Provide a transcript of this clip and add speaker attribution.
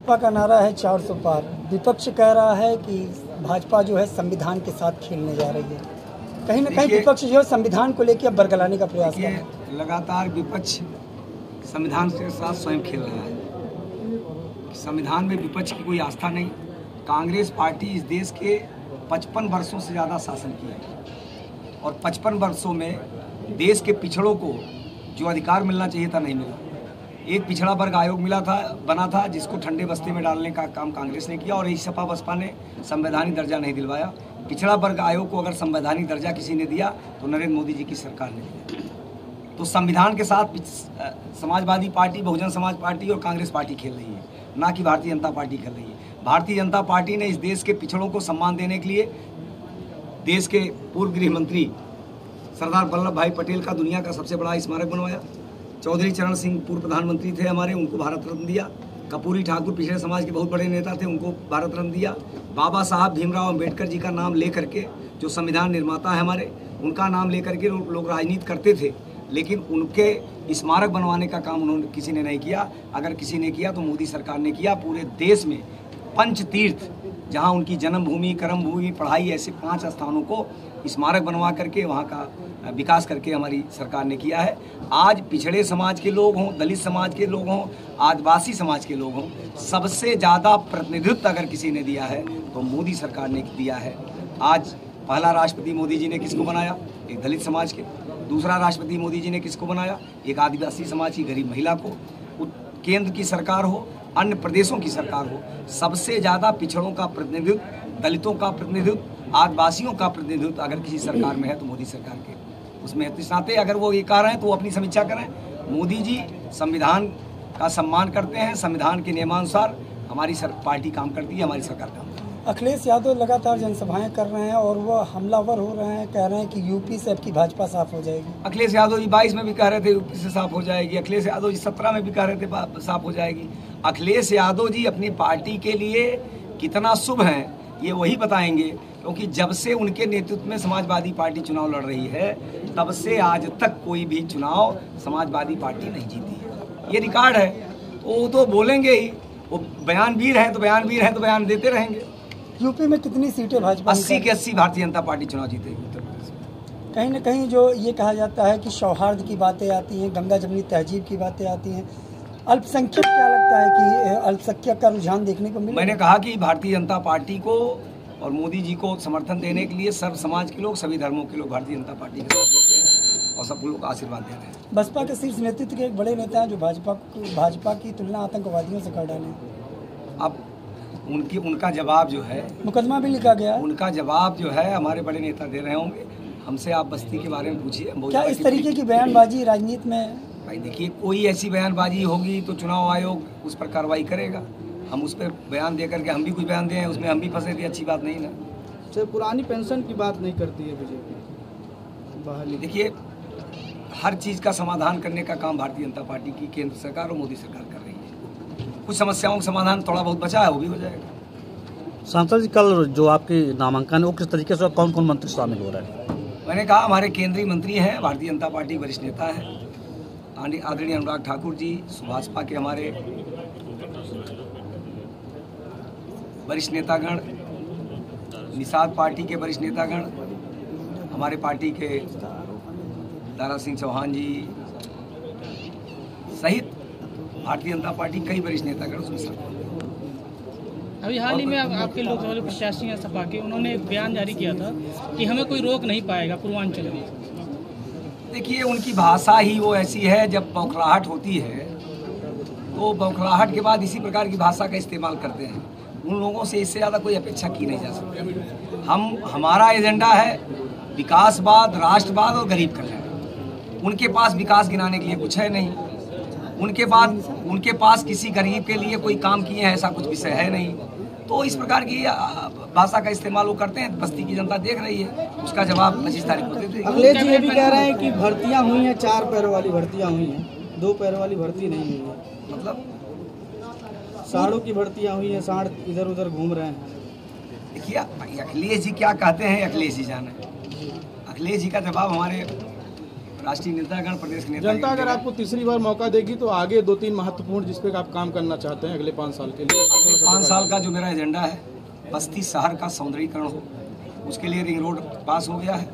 Speaker 1: भाजपा का नारा है 400 पार। विपक्ष कह रहा है कि भाजपा जो है संविधान के साथ खेलने जा रही है। कहीं ना कहीं विपक्ष जो है संविधान को लेकर अब बरगलाने का प्रयास कर रहा है।
Speaker 2: लगातार विपक्ष संविधान के साथ स्वयं खेल रहा है। संविधान में विपक्ष की कोई आस्था नहीं। कांग्रेस पार्टी इस देश के 55 वर्षों से ज़्यादा शासन किया है और 55 वर्षों में देश के पिछड़ों को जो अधिकार मिलना चाहिए था नहीं मिला। एक पिछड़ा वर्ग आयोग बना था जिसको ठंडे बस्ते में डालने का काम कांग्रेस ने किया और इस सपा बसपा ने संवैधानिक दर्जा नहीं दिलवाया। पिछड़ा वर्ग आयोग को अगर संवैधानिक दर्जा किसी ने दिया तो नरेंद्र मोदी जी की सरकार ने दिया। तो संविधान के साथ समाजवादी पार्टी, बहुजन समाज पार्टी और कांग्रेस पार्टी खेल रही है, ना कि भारतीय जनता पार्टी खेल रही है। भारतीय जनता पार्टी ने इस देश के पिछड़ों को सम्मान देने के लिए देश के पूर्व गृह मंत्री सरदार वल्लभ भाई पटेल का दुनिया का सबसे बड़ा स्मारक बनवाया। चौधरी चरण सिंह पूर्व प्रधानमंत्री थे हमारे, उनको भारत रत्न दिया। कपूरी ठाकुर पिछड़े समाज के बहुत बड़े नेता थे, उनको भारत रत्न दिया। बाबा साहब भीमराव अंबेडकर जी का नाम ले करके, जो संविधान निर्माता है हमारे, उनका नाम ले करके लोग राजनीति करते थे, लेकिन उनके स्मारक बनवाने का काम उन्होंने किसी ने नहीं किया। अगर किसी ने किया तो मोदी सरकार ने किया। पूरे देश में पंच तीर्थ, जहाँ उनकी जन्मभूमि, कर्मभूमि, पढ़ाई, ऐसे 5 स्थानों को स्मारक बनवा करके वहाँ का विकास करके हमारी सरकार ने किया है। आज पिछड़े समाज के लोग हों, दलित समाज के लोग हों, आदिवासी समाज के लोग हों, सबसे ज़्यादा प्रतिनिधित्व अगर किसी ने दिया है तो मोदी सरकार ने दिया है। आज पहला राष्ट्रपति मोदी जी ने किसको बनाया? एक दलित समाज के। दूसरा राष्ट्रपति मोदी जी ने किसको बनाया? एक आदिवासी समाज की गरीब महिला को। केंद्र की सरकार हो, अन्य प्रदेशों की सरकार हो, सबसे ज़्यादा पिछड़ों का प्रतिनिधित्व, दलितों का प्रतिनिधित्व, आदिवासियों का प्रतिनिधित्व अगर किसी सरकार में है तो मोदी सरकार के उसमें है। नाते अगर वो ये कह रहे हैं तो वो अपनी समीक्षा करें। मोदी जी संविधान का सम्मान करते हैं, संविधान के नियमानुसार हमारी पार्टी काम करती है, हमारी सरकार काम करती है।
Speaker 1: अखिलेश यादव लगातार जनसभाएं कर रहे हैं और वो हमलावर हो रहे हैं, कह रहे हैं कि यूपी से आपकी भाजपा साफ हो जाएगी।
Speaker 2: अखिलेश यादव जी 22 में भी कह रहे थे यूपी से साफ हो जाएगी। अखिलेश यादव जी 17 में भी कह रहे थे साफ हो जाएगी। अखिलेश यादव जी अपनी पार्टी के लिए कितना शुभ हैं ये वही बताएंगे, क्योंकि जब से उनके नेतृत्व में समाजवादी पार्टी चुनाव लड़ रही है तब से आज तक कोई भी चुनाव समाजवादी पार्टी नहीं जीती है। ये रिकॉर्ड है। तो वो तो बोलेंगे ही, वो बयानवीर हैं तो बयान देते रहेंगे।
Speaker 1: यूपी में कितनी सीटें भाजपा?
Speaker 2: 80 के 80 भारतीय जनता पार्टी चुनाव जीतेगी उत्तर प्रदेश में।
Speaker 1: कहीं ना कहीं जो ये कहा जाता है कि सौहार्द की बातें आती हैं, गंगा जमनी तहजीब की बातें आती हैं, अल्पसंख्यक क्या लगता है कि अल्पसंख्यक का रुझान देखने को मिला?
Speaker 2: मैंने कहा कि भारतीय जनता पार्टी को और मोदी जी को समर्थन देने के लिए सर्व समाज के लोग, सभी धर्मों के लोग भारतीय जनता पार्टी के साथ देते हैं और सब लोग आशीर्वाद देते हैं।
Speaker 1: बसपा के शीर्ष नेतृत्व के एक बड़े नेता हैं जो भाजपा की तुलना आतंकवादियों से कर डाले।
Speaker 2: अब उनका जवाब जो है,
Speaker 1: मुकदमा भी लिखा गया,
Speaker 2: उनका जवाब जो है हमारे बड़े नेता दे रहे होंगे। हमसे आप बस्ती के बारे में पूछिए।
Speaker 1: क्या इस तरीके की बयानबाजी राजनीति में?
Speaker 2: भाई देखिए, कोई ऐसी बयानबाजी होगी तो चुनाव आयोग उस पर कार्रवाई करेगा। हम उस पर बयान दे करके हम भी कुछ बयान दें, उसमें हम भी फंसे थे, अच्छी बात नहीं ना।
Speaker 3: सर, पुरानी पेंशन की बात नहीं करती है बीजेपी बहाली।
Speaker 2: देखिए, हर चीज़ का समाधान करने का काम भारतीय जनता पार्टी की केंद्र सरकार और मोदी सरकार कर रही है। कुछ समस्याओं का समाधान थोड़ा बहुत बचा है, वो भी हो जाएगा।
Speaker 4: सांसद जी, कल जो आपके नामांकन है वो किस तरीके से, कौन कौन मंत्री शामिल हो रहे हैं?
Speaker 2: मैंने कहा हमारे केंद्रीय मंत्री हैं, भारतीय जनता पार्टी वरिष्ठ नेता है आदरणीय अनुराग ठाकुर जी, सुभाषपा के हमारे वरिष्ठ नेतागण, निषाद पार्टी के वरिष्ठ नेतागण, हमारे पार्टी के दारा सिंह चौहान जी सहित भारतीय जनता पार्टी कई वरिष्ठ नेतागण उसमें शामिल।
Speaker 5: अभी हाल ही में आपके लोकसभा प्रत्याशी हैं सपा के, उन्होंने एक बयान जारी किया था कि हमें कोई रोक नहीं पाएगा पूर्वांचल में।
Speaker 2: देखिए, उनकी भाषा ही वो ऐसी है, जब बौखलाहट होती है तो बौखलाहट के बाद इसी प्रकार की भाषा का इस्तेमाल करते हैं। उन लोगों से इससे ज़्यादा कोई अपेक्षा की नहीं जा सकती। हमारा एजेंडा है विकासवाद, राष्ट्रवाद और गरीब कल्याण। उनके पास विकास गिनाने के लिए कुछ है नहीं। उनके पास किसी गरीब के लिए कोई काम किए हैं ऐसा कुछ विषय है नहीं। तो इस प्रकार की भाषा का इस्तेमाल वो करते हैं। बस्ती की जनता देख रही है, उसका जवाब 25 तारीख को देते हैं।
Speaker 3: अखिलेश जी ये भी कह रहे हैं कि भर्तियां हुई हैं, 4 पैरों वाली भर्तियां हुई हैं, 2 पैरों वाली भर्ती नहीं हुई है।
Speaker 2: मतलब
Speaker 3: साड़ों की भर्तियां हुई हैं, साड़ इधर उधर घूम रहे हैं।
Speaker 2: देखिए, अखिलेश जी क्या कहते हैं अखिलेश जी जाने। अखिलेश जी का जवाब हमारे राष्ट्रीय नेतागण, प्रदेश के नेता।
Speaker 6: जनता अगर आपको तीसरी बार मौका देगी तो आगे 2-3 महत्वपूर्ण जिस पे आप काम करना चाहते हैं अगले 5 साल के लिए
Speaker 2: 5 साल का जो मेरा एजेंडा है, बस्ती शहर का सौंदर्यीकरण हो, उसके लिए रिंग रोड पास हो गया है।